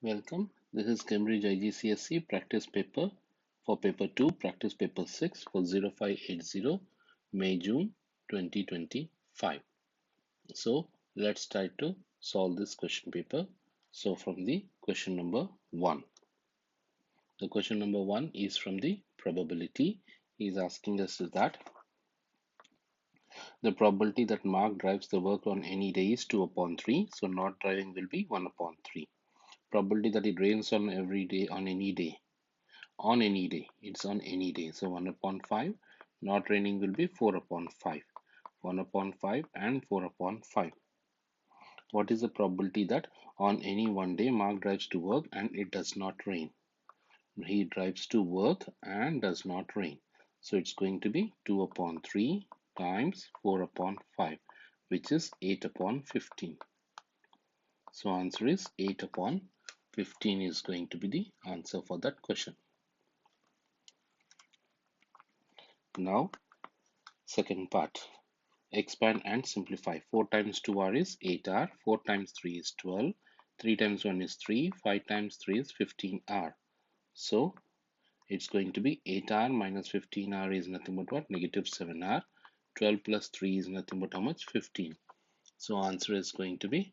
Welcome. This is Cambridge IGCSE practice paper for paper 2, practice paper 6 for 0580 May June 2025. So let's try to solve this question paper. So from the question number 1. The question number 1 is from the probability. He is asking us is that the probability that Mark drives the work on any day is 2 upon 3. So not driving will be 1 upon 3. Probability that it rains on every day on any day. On any day, it's on any day, so 1 upon 5. Not raining will be 4 upon 5. 1 upon 5 and 4 upon 5. What is the probability that on any one day Mark drives to work and it does not rain? He drives to work and does not rain, so it's going to be 2 upon 3 times 4 upon 5, which is 8 upon 15. So answer is 8 upon 15 is going to be the answer for that question. Now second part, expand and simplify. 4 times 2r is 8r, 4 times 3 is 12, 3 times 1 is 3, 5 times 3 is 15r. So it's going to be 8r minus 15r is nothing but what? Negative 7r. 12 plus 3 is nothing but how much? 15. So answer is going to be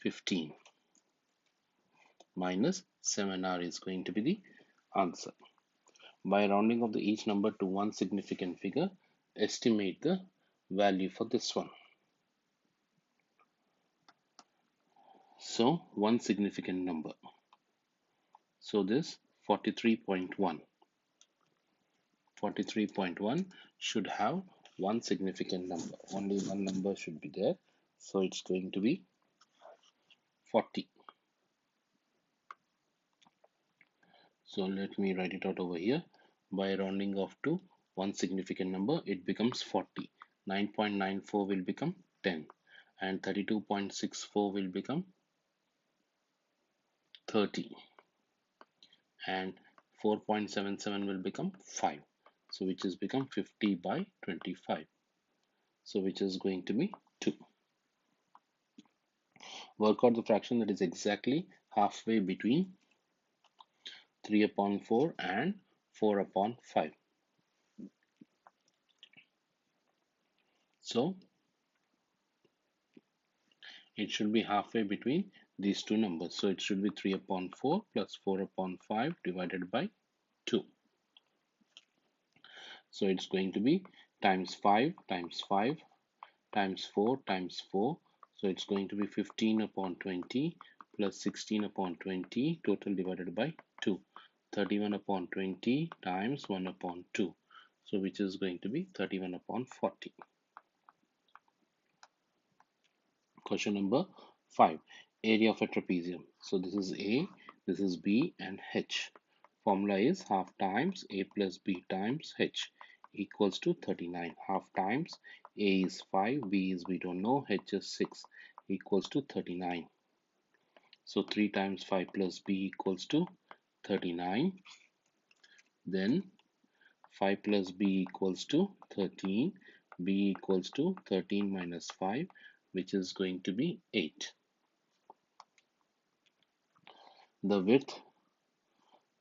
15 minus 7r is going to be the answer. By rounding of each number to one significant figure, estimate the value for this one. So one significant number. So this 43.1. 43.1 should have one significant number. Only one number should be there. So it's going to be 40. So let me write it out over here. By rounding off to one significant number, it becomes 40. 9.94 will become 10. And 32.64 will become 30. And 4.77 will become 5. So which is become 50 by 25. So which is going to be 2. Work out the fraction that is exactly halfway between 3 upon 4 and 4 upon 5. So it should be halfway between these two numbers. So it should be 3 upon 4 plus 4 upon 5 divided by 2. So it's going to be times 5 times 5 times 4 times 4. So it's going to be 15 upon 20 plus 16 upon 20 total divided by 2. 31 upon 20 times 1 upon 2. So which is going to be 31 upon 40. Question number 5. Area of a trapezium. So this is A, this is B and H. Formula is half times A plus B times H equals to 39. Half times A is 5, B is we don't know, H is 6 equals to 39. So 3 times 5 plus B equals to 39. Then 5 plus B equals to 13. B equals to 13 minus 5, which is going to be 8. The width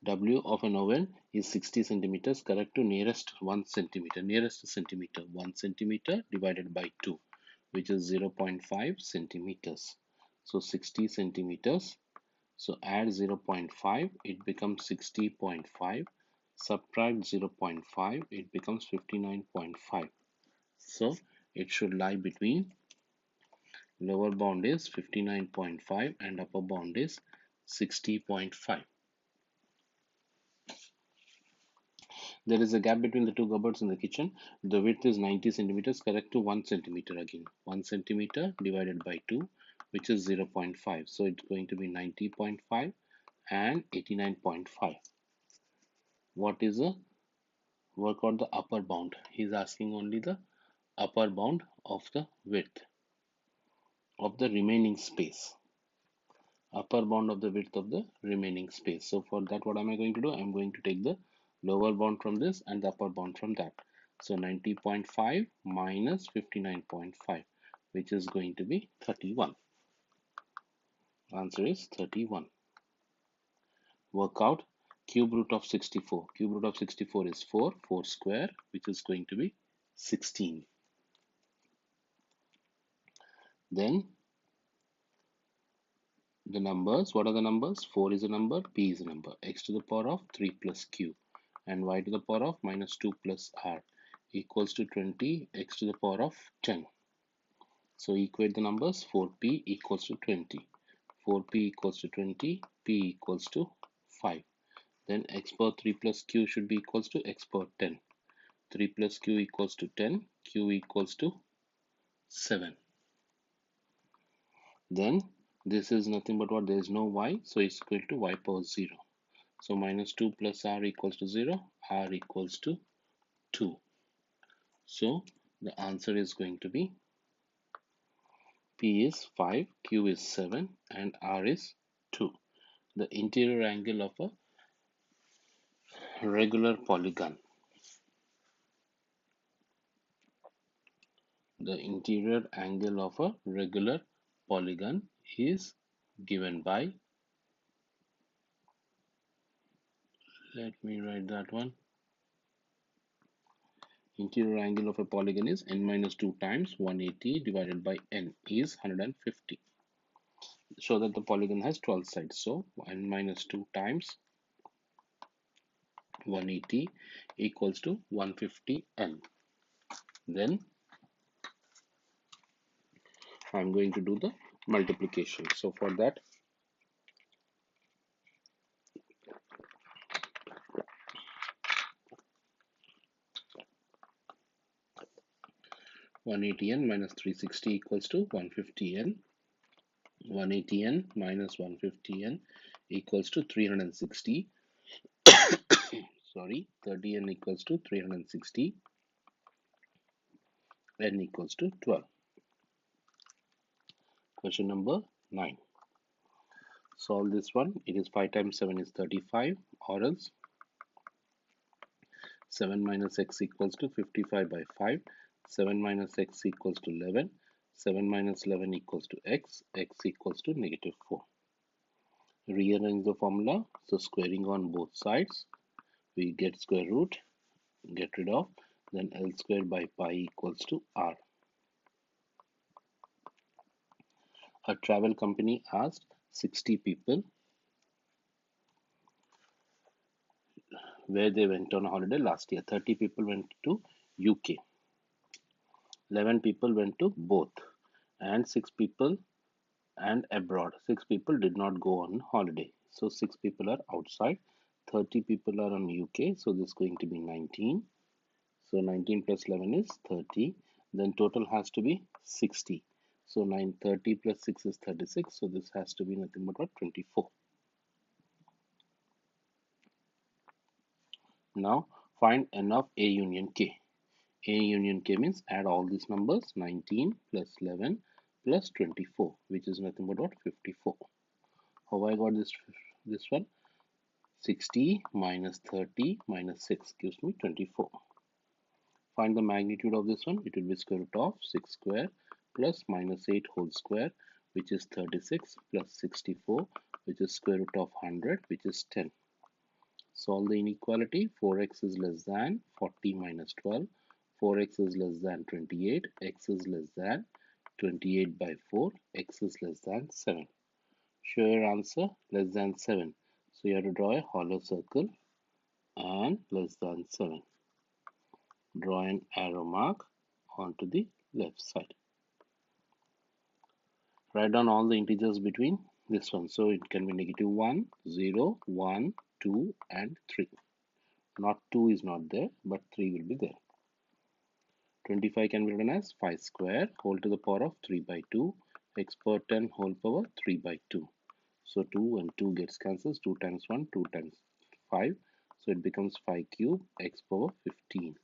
W of an oval is 60 centimeters. Correct to nearest 1 centimeter. Nearest centimeter 1 centimeter divided by 2, which is 0.5 centimeters. So 60 centimeters. So add 0.5, it becomes 60.5. Subtract 0.5, it becomes 59.5. So it should lie between lower bound is 59.5 and upper bound is 60.5. There is a gap between the two cupboards in the kitchen. The width is 90 centimeters. Correct to 1 centimeter again. 1 centimeter divided by 2, which is 0.5. So it's going to be 90.5 and 89.5. What is the work out the upper bound? He's asking only the upper bound of the width of the remaining space. Upper bound of the width of the remaining space. So for that, what am I going to do? I'm going to take the lower bound from this and the upper bound from that. So 90.5 minus 59.5, which is going to be 31. Answer is 31. Work out cube root of 64. Cube root of 64 is 4. 4 square, which is going to be 16. Then the numbers, what are the numbers? 4 is a number, p is a number. X to the power of 3 plus q and y to the power of minus 2 plus r equals to 20, x to the power of 10. So equate the numbers. 4p equals to 20. 4p equals to 20, p equals to 5. Then x power 3 plus q should be equals to x power 10. 3 plus q equals to 10, q equals to 7. Then this is nothing but what? There is no y, so it's equal to y power 0. So minus 2 plus r equals to 0, r equals to 2. So the answer is going to be p is 5, q is 7 and r is 2. The interior angle of a regular polygon. The interior angle of a regular polygon is given by, let me write that one. Interior angle of a polygon is n minus 2 times 180 divided by n is 150. So that the polygon has 12 sides. So n minus 2 times 180 equals to 150n. Then I'm going to do the multiplication. So for that, 180n minus 360 equals to 150n. 180n minus 150n equals to 360. Sorry, 30n equals to 360. N equals to 12. Question number 9. Solve this one. It is 5 times 7 is 35, or else 7 minus x equals to 55 by 5. 7 minus x equals to 11. 7 minus 11 equals to x. X equals to negative 4. Rearrange the formula. So squaring on both sides, we get square root, get rid of, then L square by pi equals to R. A travel company asked 60 people where they went on a holiday last year. 30 people went to UK. 11 people went to both, and 6 people and abroad. 6 people did not go on holiday. So 6 people are outside. 30 people are on UK. So this is going to be 19. So 19 plus 11 is 30. Then total has to be 60. So 30 plus 6 is 36. So this has to be nothing but what? 24. Now find n of A union K. A union K means add all these numbers. 19 plus 11 plus 24, which is nothing but what? 54. How I got this one? 60 minus 30 minus 6 gives me 24. Find the magnitude of this one. It will be square root of 6 square plus minus 8 whole square, which is 36, plus 64, which is square root of 100, which is 10. Solve the inequality. 4x is less than 40 minus 12. 4x is less than 28. X is less than 28 by 4. X is less than 7. Show your answer less than 7. So you have to draw a hollow circle and less than 7. Draw an arrow mark onto the left side. Write down all the integers between this one. So it can be negative 1, 0, 1, 2 and 3. Not 2 is not there, but 3 will be there. 25 can be written as 5 square whole to the power of 3 by 2, x power 10 whole power 3 by 2. So 2 and 2 gets cancelled. 2 times 1, 2 times 5. So it becomes 5 cube x power 15.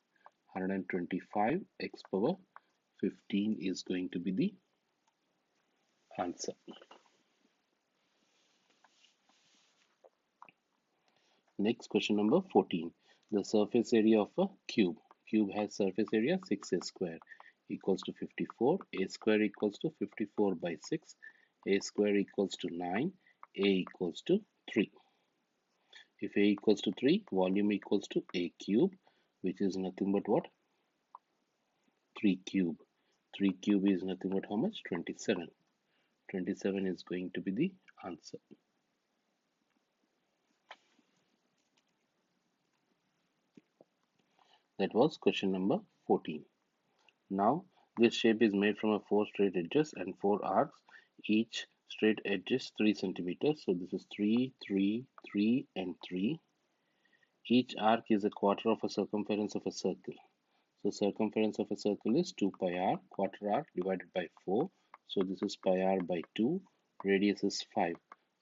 125 x power 15 is going to be the answer. Next, question number 14. The surface area of a cube. Cube has surface area 6a square equals to 54. A square equals to 54 by 6. A square equals to 9. A equals to 3. If A equals to 3, volume equals to A cube, which is nothing but what? 3 cube. 3 cube is nothing but how much? 27. 27 is going to be the answer. That was question number 14. Now, this shape is made from a 4 straight edges and 4 arcs. Each straight edge is 3 centimeters. So this is 3, 3, 3, and 3. Each arc is a quarter of a circumference of a circle. So circumference of a circle is 2 pi r, quarter r divided by 4. So this is pi r by 2. Radius is 5.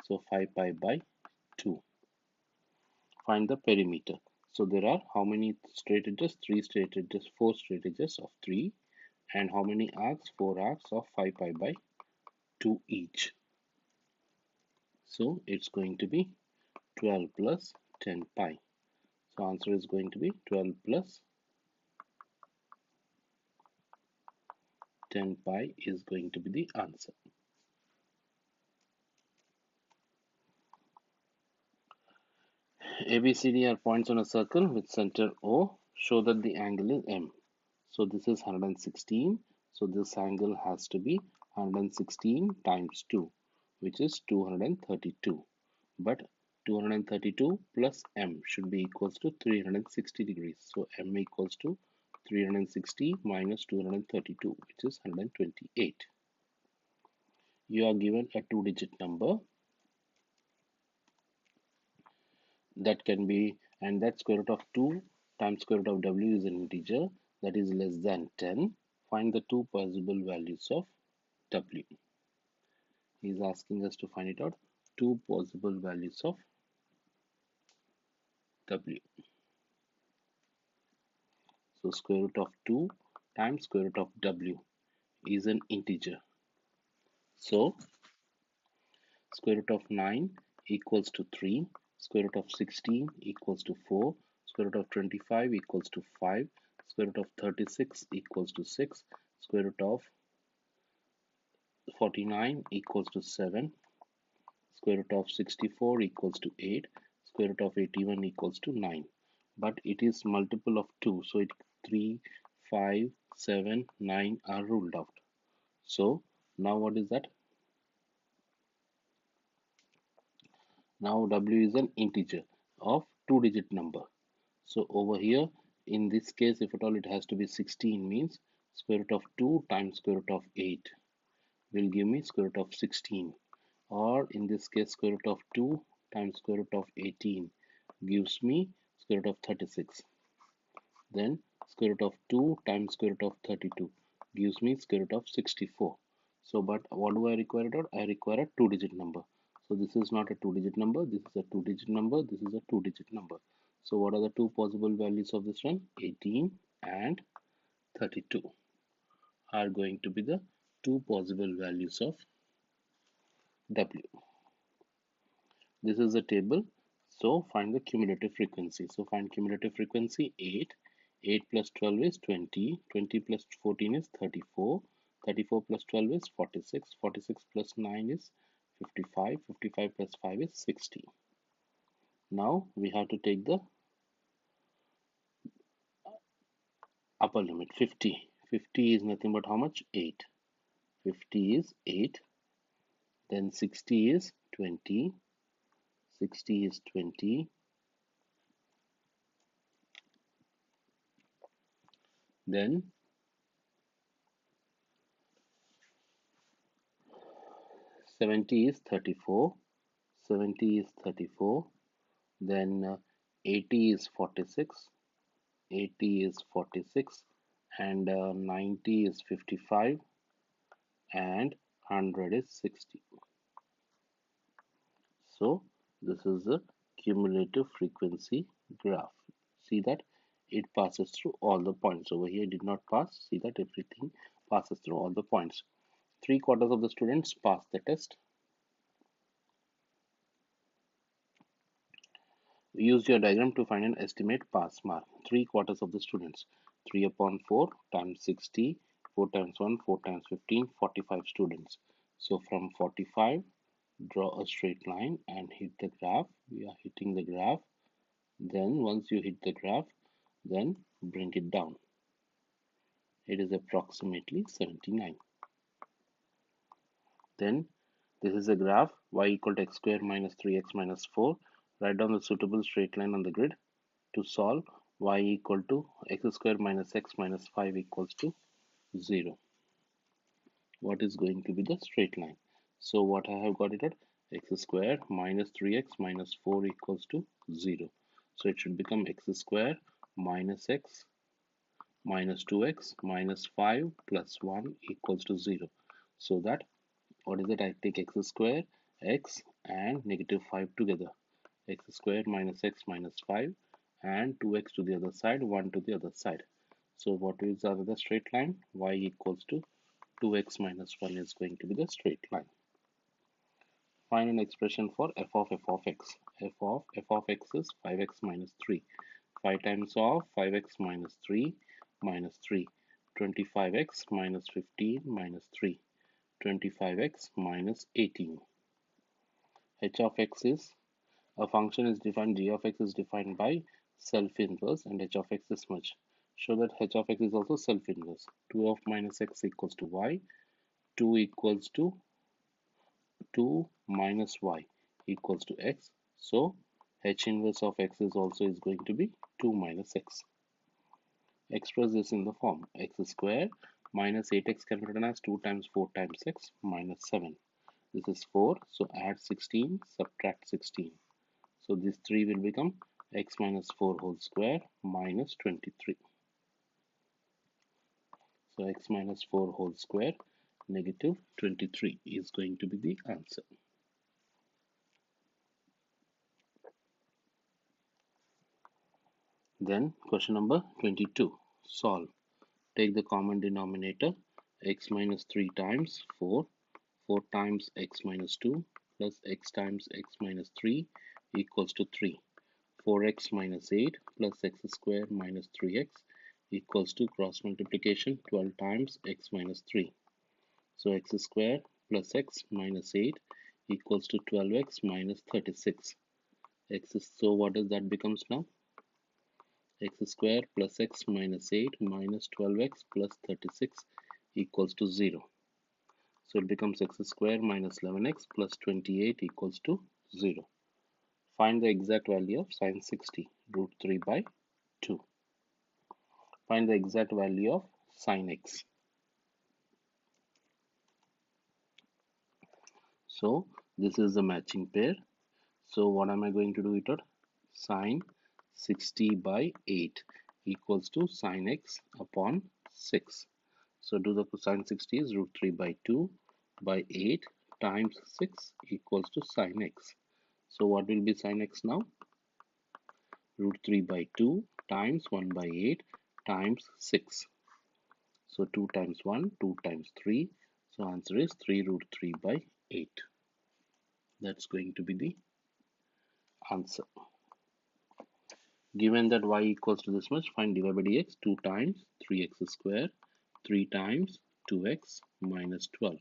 So 5 pi by 2. Find the perimeter. So there are how many straight edges? 3 straight edges, 4 straight edges of 3. And how many arcs? 4 arcs of 5 pi by 2 each. So it's going to be 12 plus 10 pi. So answer is going to be 12 plus 10 pi is going to be the answer. ABCD are points on a circle with center O. Show that the angle is M. So this is 116. So this angle has to be 116 times 2, which is 232. But 232 plus M should be equals to 360 degrees. So M equals to 360 minus 232, which is 128. You are given a 2-digit number that can be, and that square root of 2 times square root of W is an integer that is less than 10. Find the two possible values of W. He is asking us to find it out. Two possible values of W. So square root of 2 times square root of W is an integer. So square root of 9 equals to 3. Square root of 16 equals to 4. Square root of 25 equals to 5. Square root of 36 equals to 6. Square root of 49 equals to 7. Square root of 64 equals to 8. Square root of 81 equals to 9. But it is multiple of 2. So it 3, 5, 7, 9 are ruled out. So now what is that? Now W is an integer of 2-digit number. So over here, in this case, if at all it has to be 16, means square root of 2 times square root of 8 will give me square root of 16. Or in this case, square root of 2 times square root of 18 gives me square root of 36. Then square root of 2 times square root of 32 gives me square root of 64. So, but what do I require it out? I require a 2-digit number. So this is not a 2-digit number. This is a 2-digit number. This is a 2-digit number. So what are the two possible values of this one? 18 and 32 are going to be the two possible values of W. This is a table. So find the cumulative frequency. So find cumulative frequency 8. 8 plus 12 is 20. 20 plus 14 is 34. 34 plus 12 is 46. 46 plus 9 is 55. 55 plus 5 is 60. Now we have to take the upper limit 50. 50 is nothing but how much? 8. 50 is 8. Then 60 is 20. 60 is 20. Then 70 is 34. 70 is 34. Then 80 is 46. 80 is 46. And 90 is 55. And 100 is 60. So this is the cumulative frequency graph. See that it passes through all the points. Over here did not pass. See that everything passes through all the points. 3/4 of the students pass the test. Use your diagram to find an estimate pass mark. 3/4 of the students. 3 upon 4 times 60. 4 times 1, 4 times 15, 45 students. So from 45 Draw a straight line and hit the graph. We are hitting the graph. Then once you hit the graph, then bring it down. It is approximately 79. Then this is a graph y equal to x square minus 3x minus 4. Write down the suitable straight line on the grid. To solve, y equal to x square minus x minus 5 equals to 0. What is going to be the straight line? So what I have got it at x square minus 3x minus 4 equals to 0. So it should become x square minus x minus 2x minus 5 plus 1 equals to 0. So that what is it? I take x square, x and negative 5 together. X square minus x minus 5 and 2x to the other side, 1 to the other side. So what is the other straight line? Y equals to 2x minus 1 is going to be the straight line. Find an expression for f of x. F of x is 5x minus 3. 5 times of 5x minus 3 minus 3. 25x minus 15 minus 3. 25x minus 18. H of x is a function is defined, g of x is defined by self-inverse and h of x is much. Show that h of x is also self-inverse. 2 of minus x equals to y. 2 equals to 2 minus y equals to x. So h inverse of x is also is going to be 2 minus x. Express this in the form x square minus 8x can be written as 2 times 4 times x minus 7. This is 4, so add 16, subtract 16. So this 3 will become x minus 4 whole square minus 23. So x minus 4 whole square negative 23 is going to be the answer. Then question number 22. Solve. Take the common denominator x minus 3 times 4, 4 times x minus 2 plus x times x minus 3 equals to 3. 4x minus 8 plus x square minus 3x equals to cross multiplication 12 times x minus 3. So x square plus x minus 8 equals to 12x minus 36. So what does that becomes now? X square plus x minus 8 minus 12x plus 36 equals to 0. So it becomes x square minus 11x plus 28 equals to 0. Find the exact value of sine 60, root 3 by 2. Find the exact value of sine x. So this is the matching pair. So what am I going to do it at? Sine 60 by 8 equals to sine x upon 6. So do the sine 60 is root 3 by 2 by 8 times 6 equals to sine x. So what will be sine x now? Root 3 by 2 times 1 by 8 times 6. So 2 times 1, 2 times 3. So answer is 3 root 3 by 8. That's going to be the answer. Given that y equals to this much, find dy by dx 2 times 3x square, 3 times 2x minus 12.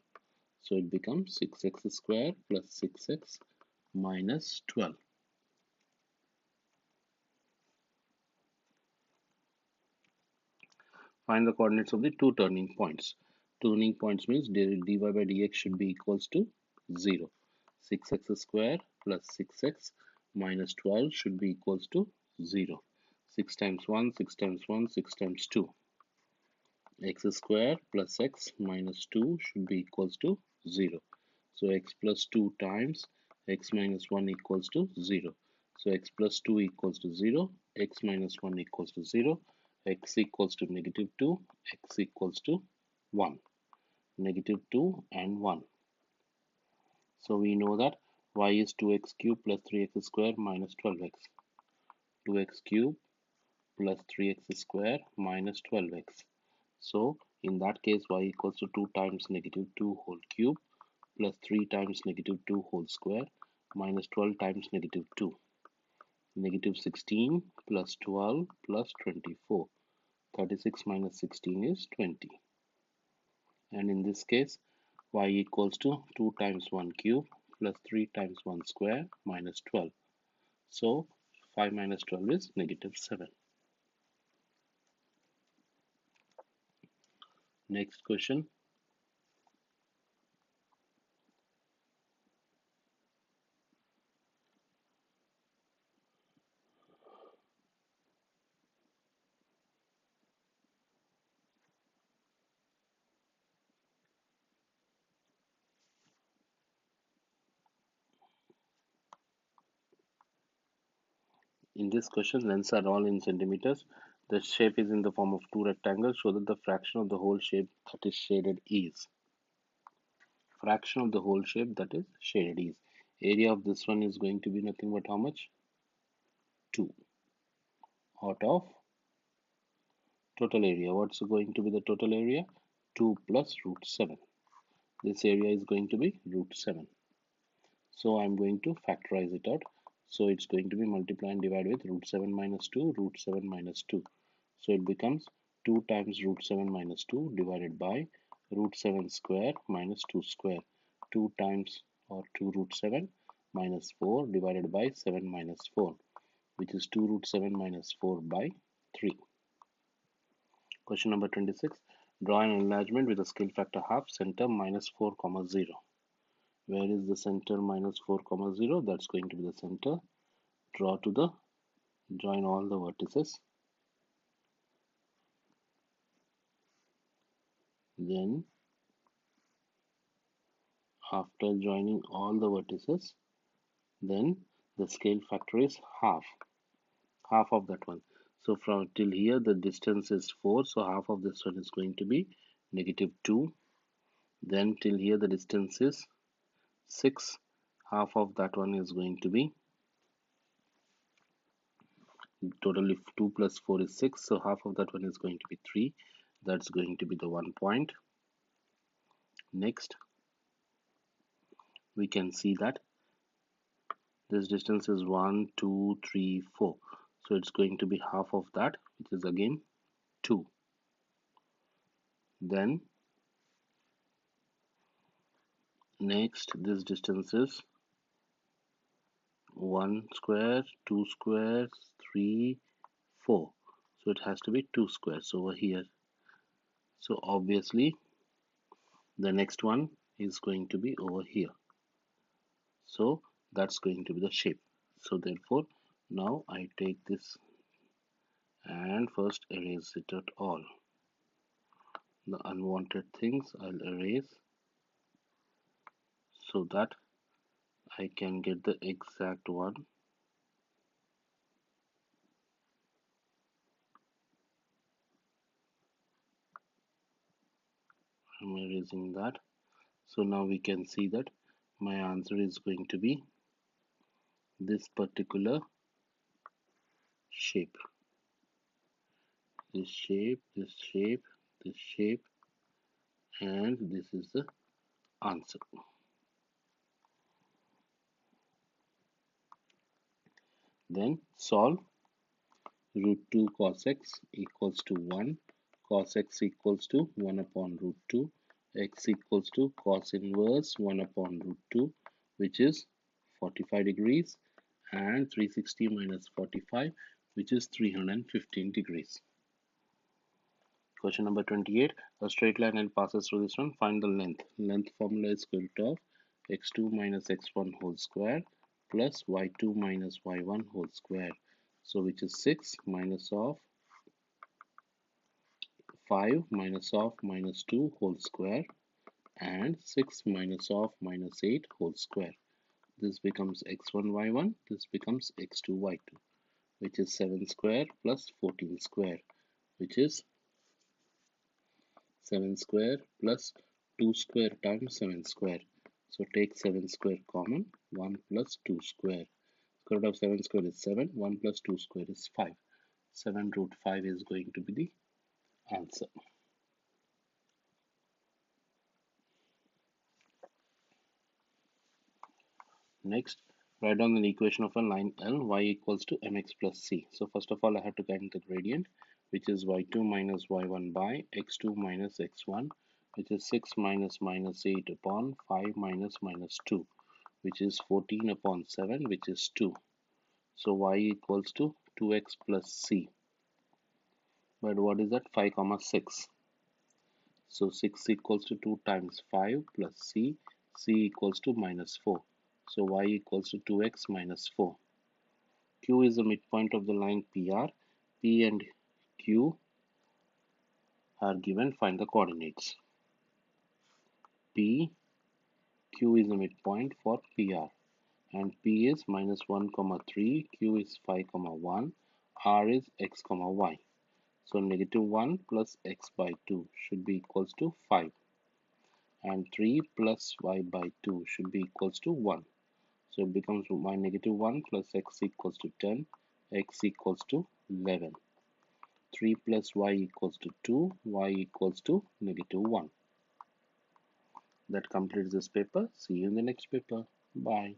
So it becomes 6x square plus 6x minus 12. Find the coordinates of the two turning points. Turning points means dy by dx should be equals to 0. 6x square plus 6x minus 12 should be equals to 0. 6 times 1, 6 times 1, 6 times 2. X square plus x minus 2 should be equals to 0. So x plus 2 times x minus 1 equals to 0. So x plus 2 equals to 0, x minus 1 equals to 0, x equals to negative 2, x equals to 1. Negative 2 and 1. So we know that y is 2x cubed plus 3x square minus 12x. 2x cubed plus 3x square minus 12x. So in that case y equals to 2 times negative 2 whole cube plus 3 times negative 2 whole square minus 12 times negative 2. Negative 16 plus 12 plus 24. 36 minus 16 is 20. And in this case y equals to 2 times 1 cube plus 3 times 1 square minus 12. So 5 minus 12 is negative 7. Next question. In this question, lengths are all in centimeters. The shape is in the form of two rectangles. Show that the fraction of the whole shape that is shaded is. Fraction of the whole shape that is shaded is. Area of this one is going to be nothing but how much? 2 out of total area. What's going to be the total area? 2 plus root 7. This area is going to be root 7. So I'm going to factorize it out. So it's going to be multiply and divide with root 7 minus 2, root 7 minus 2. So it becomes 2 times root 7 minus 2 divided by root 7 square minus 2 square. 2 times or 2 root 7 minus 4 divided by 7 minus 4, which is 2 root 7 minus 4 by 3. Question number 26. Draw an enlargement with a scale factor half, center minus 4 comma 0. Where is the center minus 4 comma 0? That's going to be the center. Draw to the, join all the vertices. Then after joining all the vertices, then the scale factor is half of that one. So from till here the distance is 4, so half of this one is going to be negative 2. Then till here the distance is 6, half of that one is going to be, totally 2 plus 4 is 6, so half of that one is going to be 3. That's going to be the 1 point. Next we can see that this distance is 1, 2, 3, 4, so it's going to be half of that, which is again 2. Then next this distance is 1 square, 2 squares, 3, 4, so it has to be 2 squares over here. So obviously the next one is going to be over here, so that's going to be the shape. So therefore now I take this and first erase it at all. The unwanted things I'll erase so that I can get the exact one. I'm erasing that. So now we can see that my answer is going to be this particular shape. This shape, this shape, this shape, and this is the answer. Then solve. Root 2 cos x equals to 1, cos x equals to 1 upon root 2, x equals to cos inverse 1 upon root 2, which is 45 degrees, and 360 minus 45, which is 315 degrees. Question number 28. A straight line and passes through this one. Find the length. Length formula is square root of x2 minus x1 whole square plus y2 minus y1 whole square. So which is 6 minus of 5 minus of minus 2 whole square and 6 minus of minus 8 whole square. This becomes x1 y1. This becomes x2 y2, which is 7 square plus 14 square, which is 7 square plus 2 square times 7 square. So take 7 square common, 1 plus 2 square. Square root of 7 square is 7, 1 plus 2 square is 5. 7 root 5 is going to be the answer. Next, write down an equation of a line L, y equals to mx plus c. So first of all, I have to find the gradient, which is y2 minus y1 by x2 minus x1, which is 6 minus minus 8 upon 5 minus minus 2, which is 14 upon 7, which is 2. So y equals to 2x plus c. But what is that? 5 comma 6. So 6 equals to 2 times 5 plus c. C equals to minus 4. So y equals to 2x minus 4. Q is the midpoint of the line PR. P and Q are given. Find the coordinates. P, Q is the midpoint for PR. And P is minus 1 comma 3, Q is 5 comma 1, R is x comma y. So negative 1 plus x by 2 should be equals to 5, and 3 plus y by 2 should be equals to 1. So it becomes y negative 1 plus x equals to 10, x equals to 11. 3 plus y equals to 2, y equals to negative 1. That completes this paper. See you in the next paper. Bye.